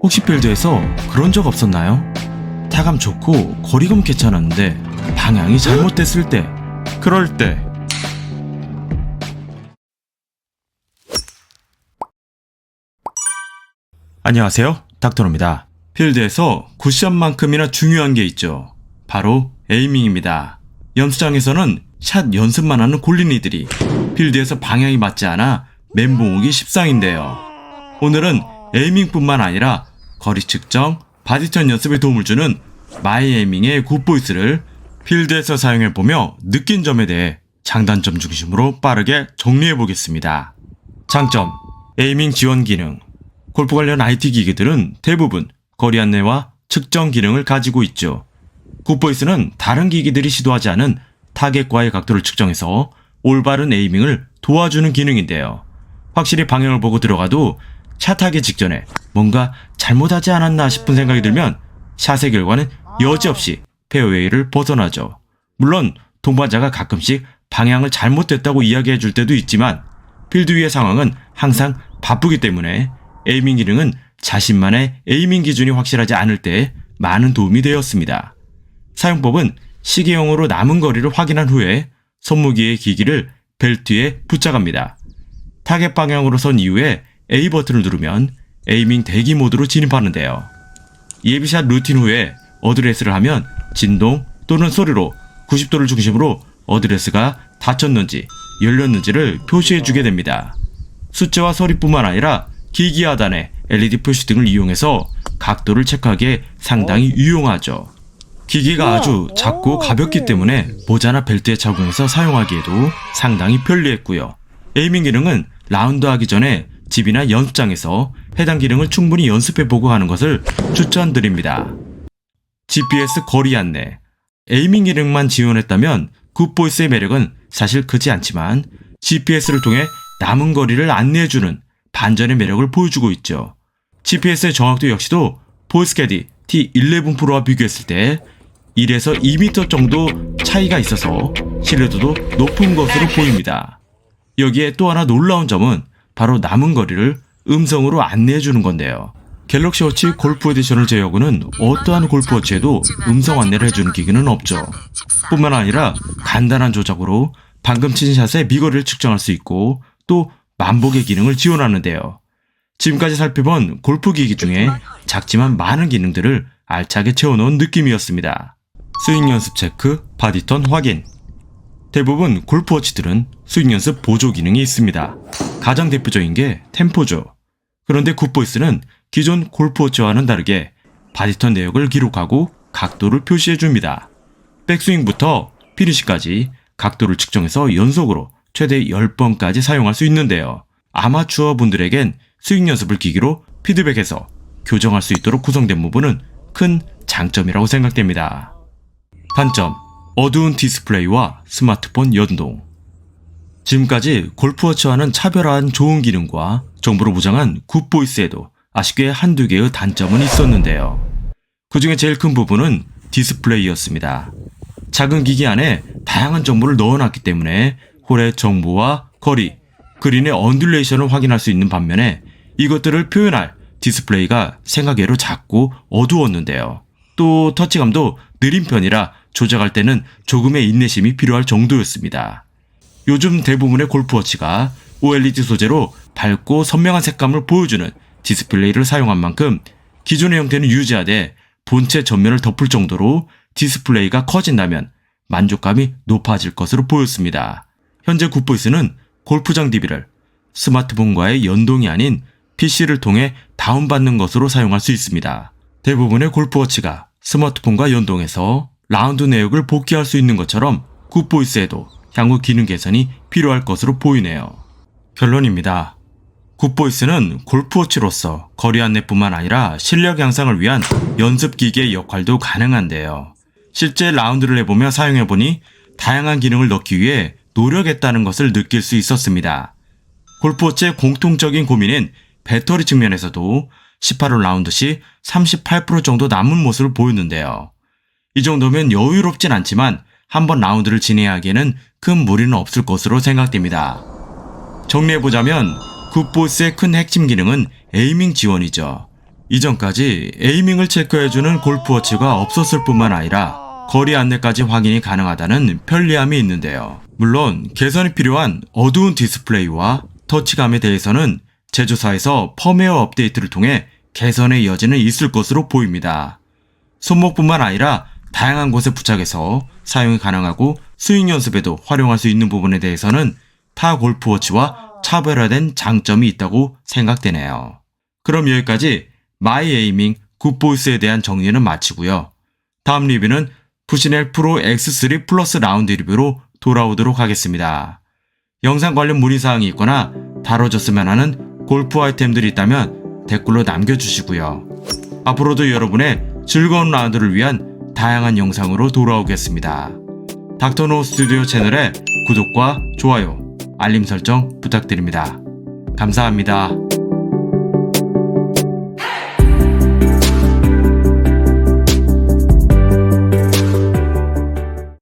혹시 필드에서 그런 적 없었나요? 타감 좋고 거리감 괜찮았는데 방향이 잘못됐을 때, 그럴 때 안녕하세요, 닥터노입니다. 필드에서 쿠션만큼이나 중요한 게 있죠. 바로 에이밍입니다. 연습장에서는 샷 연습만 하는 골린이들이 필드에서 방향이 맞지 않아 멘붕 오기 십상인데요. 오늘은 에이밍뿐만 아니라 거리 측정, 바디턴 연습에 도움을 주는 마이에이밍의 굿보이스를 필드에서 사용해보며 느낀 점에 대해 장단점 중심으로 빠르게 정리해보겠습니다. 장점, 에이밍 지원 기능. 골프 관련 IT 기기들은 대부분 거리 안내와 측정 기능을 가지고 있죠. 굿보이스는 다른 기기들이 시도하지 않은 타겟과의 각도를 측정해서 올바른 에이밍을 도와주는 기능인데요. 확실히 방향을 보고 들어가도 샷하기 직전에 뭔가 잘못하지 않았나 싶은 생각이 들면 샷의 결과는 여지없이 페어웨이를 벗어나죠. 물론 동반자가 가끔씩 방향을 잘못됐다고 이야기해 줄 때도 있지만 필드 위의 상황은 항상 바쁘기 때문에 에이밍 기능은 자신만의 에이밍 기준이 확실하지 않을 때 많은 도움이 되었습니다. 사용법은 시계형으로 남은 거리를 확인한 후에 손무게의 기기를 벨트에 붙여갑니다. 타겟 방향으로 선 이후에 A 버튼을 누르면 에이밍 대기 모드로 진입하는데요. 예비샷 루틴 후에 어드레스를 하면 진동 또는 소리로 90도를 중심으로 어드레스가 닫혔는지 열렸는지를 표시해주게 됩니다. 숫자와 소리뿐만 아니라 기기 하단에 LED 표시 등을 이용해서 각도를 체크하기에 상당히 유용하죠. 기기가 아주 작고 가볍기 때문에 모자나 벨트에 착용해서 사용하기에도 상당히 편리했고요. 에이밍 기능은 라운드 하기 전에 집이나 연습장에서 해당 기능을 충분히 연습해보고 하는 것을 추천드립니다. GPS 거리 안내. 에이밍 기능만 지원했다면 굿보이스의 매력은 사실 크지 않지만 GPS를 통해 남은 거리를 안내해주는 반전의 매력을 보여주고 있죠. GPS의 정확도 역시도 보이스캐디 T11 프로와 비교했을 때 1에서 2m 정도 차이가 있어서 신뢰도도 높은 것으로 보입니다. 여기에 또 하나 놀라운 점은 바로 남은 거리를 음성으로 안내해주는 건데요. 갤럭시 워치 골프 에디션을 제외하고는 어떠한 골프 워치에도 음성 안내를 해주는 기기는 없죠. 뿐만 아니라 간단한 조작으로 방금 친 샷의 미거리를 측정할 수 있고 또 만복의 기능을 지원하는데요. 지금까지 살펴본 골프 기기 중에 작지만 많은 기능들을 알차게 채워놓은 느낌이었습니다. 스윙 연습 체크, 바디턴 확인. 대부분 골프 워치들은 스윙 연습 보조 기능이 있습니다. 가장 대표적인 게 템포죠. 그런데 굿보이스는 기존 골프 워치와는 다르게 바디턴 내역을 기록하고 각도를 표시해줍니다. 백스윙부터 피니시까지 각도를 측정해서 연속으로 최대 10번까지 사용할 수 있는데요. 아마추어 분들에겐 스윙 연습을 기기로 피드백해서 교정할 수 있도록 구성된 부분은 큰 장점이라고 생각됩니다. 단점, 어두운 디스플레이와 스마트폰 연동. 지금까지 골프워치와는 차별화한 좋은 기능과 정보로 무장한 굿보이스에도 아쉽게 한두 개의 단점은 있었는데요. 그 중에 제일 큰 부분은 디스플레이였습니다. 작은 기기 안에 다양한 정보를 넣어놨기 때문에 홀의 정보와 거리, 그린의 언듈레이션을 확인할 수 있는 반면에 이것들을 표현할 디스플레이가 생각외로 작고 어두웠는데요. 또 터치감도 느린 편이라 조작할 때는 조금의 인내심이 필요할 정도였습니다. 요즘 대부분의 골프워치가 OLED 소재로 밝고 선명한 색감을 보여주는 디스플레이를 사용한 만큼 기존의 형태는 유지하되 본체 전면을 덮을 정도로 디스플레이가 커진다면 만족감이 높아질 것으로 보였습니다. 현재 굿보이스는 골프장 DB를 스마트폰과의 연동이 아닌 PC를 통해 다운받는 것으로 사용할 수 있습니다. 대부분의 골프워치가 스마트폰과 연동해서 라운드 내역을 복귀할 수 있는 것처럼 굿보이스에도 향후 기능 개선이 필요할 것으로 보이네요. 결론입니다. 굿보이스는 골프워치로서 거리 안내뿐만 아니라 실력 향상을 위한 연습기기의 역할도 가능한데요. 실제 라운드를 해보며 사용해보니 다양한 기능을 넣기 위해 노력했다는 것을 느낄 수 있었습니다. 골프워치의 공통적인 고민인 배터리 측면에서도 18홀 라운드 시 38% 정도 남은 모습을 보였는데요. 이 정도면 여유롭진 않지만 한번 라운드를 진행해야 하기에는 큰 무리는 없을 것으로 생각됩니다. 정리해보자면 굿보이스의 큰 핵심 기능은 에이밍 지원이죠. 이전까지 에이밍을 체크해주는 골프워치가 없었을 뿐만 아니라 거리 안내까지 확인이 가능하다는 편리함이 있는데요. 물론 개선이 필요한 어두운 디스플레이와 터치감에 대해서는 제조사에서 펌웨어 업데이트를 통해 개선의 여지는 있을 것으로 보입니다. 손목뿐만 아니라 다양한 곳에 부착해서 사용이 가능하고 스윙 연습에도 활용할 수 있는 부분에 대해서는 타 골프워치와 차별화된 장점이 있다고 생각되네요. 그럼 여기까지 마이 에이밍 굿보이스에 대한 정리는 마치고요. 다음 리뷰는 푸시넬 프로 X3 플러스 라운드 리뷰로 돌아오도록 하겠습니다. 영상 관련 문의사항이 있거나 다뤄줬으면 하는 골프 아이템들이 있다면 댓글로 남겨주시고요. 앞으로도 여러분의 즐거운 라운드를 위한 다양한 영상으로 돌아오겠습니다. 닥터노 스튜디오 채널의 구독과 좋아요, 알림 설정 부탁드립니다. 감사합니다.